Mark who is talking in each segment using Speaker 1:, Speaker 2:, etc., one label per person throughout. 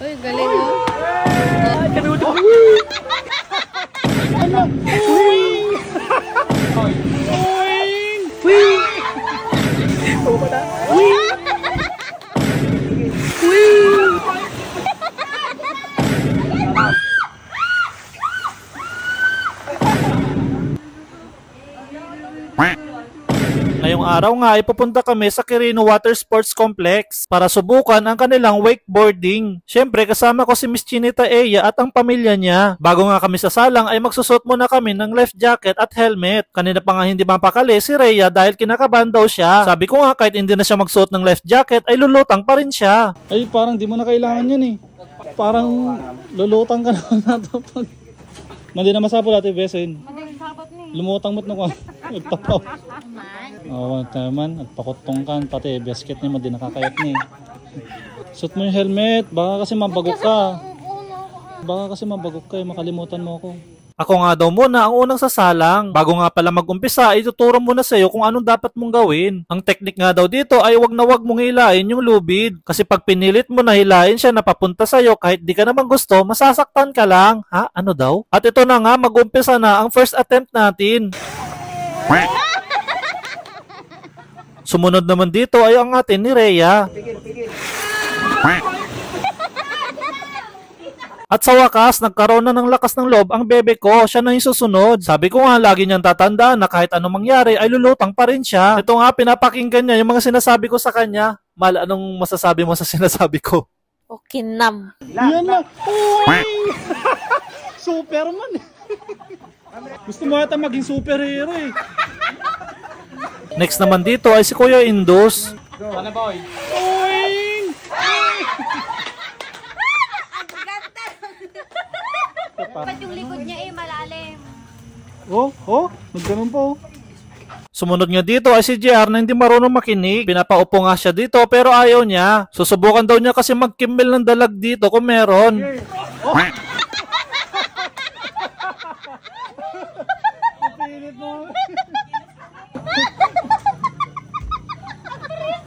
Speaker 1: Uy, galing oh.
Speaker 2: Ngayong araw nga ay pupunta kami sa Quirino Water Sports Complex para subukan ang kanilang wakeboarding. Siyempre kasama ko si Miss Chinita Eya at ang pamilya niya. Bago nga kami sasalang ay magsusot muna kami ng life jacket at helmet. Kanina pa nga hindi mapakali si Rhea dahil kinakabahan daw siya. Sabi ko nga kahit hindi na siya magsuot ng life jacket ay lulutang pa rin siya. Ay parang di mo na kailangan yan eh. Parang lulutang ka na pag... Mandi na masapol ate Besin. Lumutang mo't na ko. Ipataw. Oo naman. Nagpakotong kan. Pati basket niya mandi nakakayat niya. Suot mo yung helmet. Baka kasi mabagok ka. Makalimutan mo ako. Ako nga daw muna ang unang sasalang. Bago nga pala mag-umpisa, ituturo muna sa'yo kung anong dapat mong gawin. Ang technique nga daw dito ay wag na wag mong hilain yung lubid. Kasi pag pinilit mo na hilain siya na papunta sa'yo kahit di ka naman gusto, masasaktan ka lang. Ha? Ano daw? At ito na nga, mag-umpisa na ang first attempt natin. Sumunod naman dito ay ang atin ni Rhea. At sa wakas, nagkaroon na ng lakas ng loob ang bebe ko. Siya na yung susunod. Sabi ko nga, lagi niyang tatandaan na kahit anong mangyari ay lulutang pa rin siya. Ito nga, pinapakinggan niya yung mga sinasabi ko sa kanya. Mal, anong masasabi mo sa sinasabi ko?
Speaker 1: Okinam.
Speaker 2: Yan lang. Superman. Gusto mo yata maging superhero eh. Next naman dito ay si Kuya Indus.
Speaker 3: Ano boy?
Speaker 1: Ba't yung likod niya malalim?
Speaker 2: Nagganon po. Sumunod nga dito ay si JR na hindi marunong makinig. Pinapaupo nga siya dito pero ayaw niya. Susubukan daw niya kasi magkimbel ng dalag dito kung meron.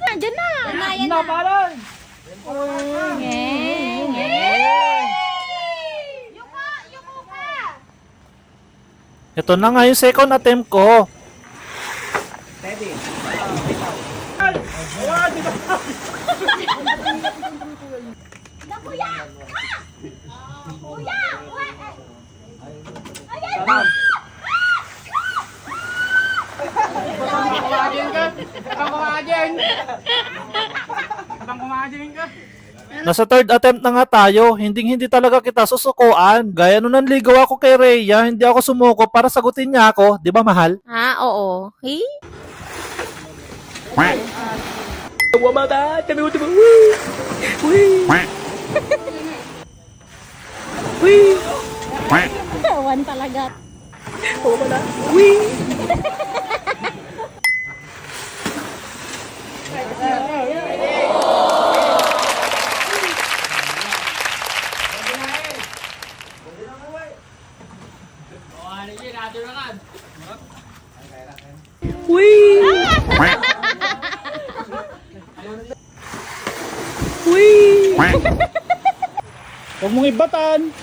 Speaker 1: Nandiyan na! Yan na!
Speaker 2: Ito na nga yung second attempt ko. Nasa third attempt na nga tayo, hindi talaga kita susukuan. Gaya nung nanligaw ako kay Rhea, hindi ako sumuko para sagutin niya ako. Di ba mahal?
Speaker 1: Ha, oo. Hey? Tawan talaga.
Speaker 2: Huwag mong ibatan.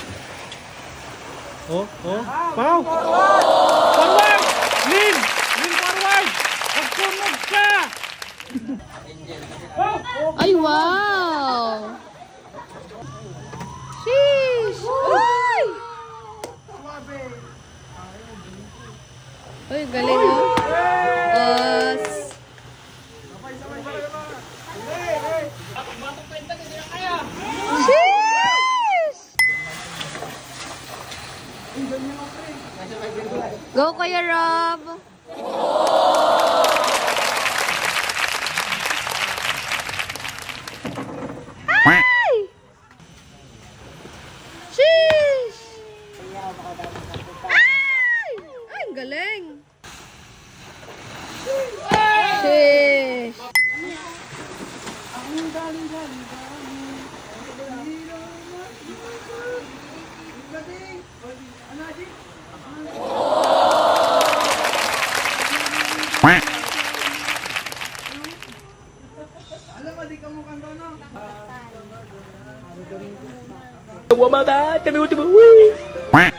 Speaker 2: Pau. Forward! Lean forward! Magsunog ka!
Speaker 1: Ay, wow! Sheesh! Uy! Uy, galing oh. Go, Kuya Rob! Ay! Sheesh! Ay! Ay, galing! Sheesh!
Speaker 3: 我妈的，这边我这边，喂。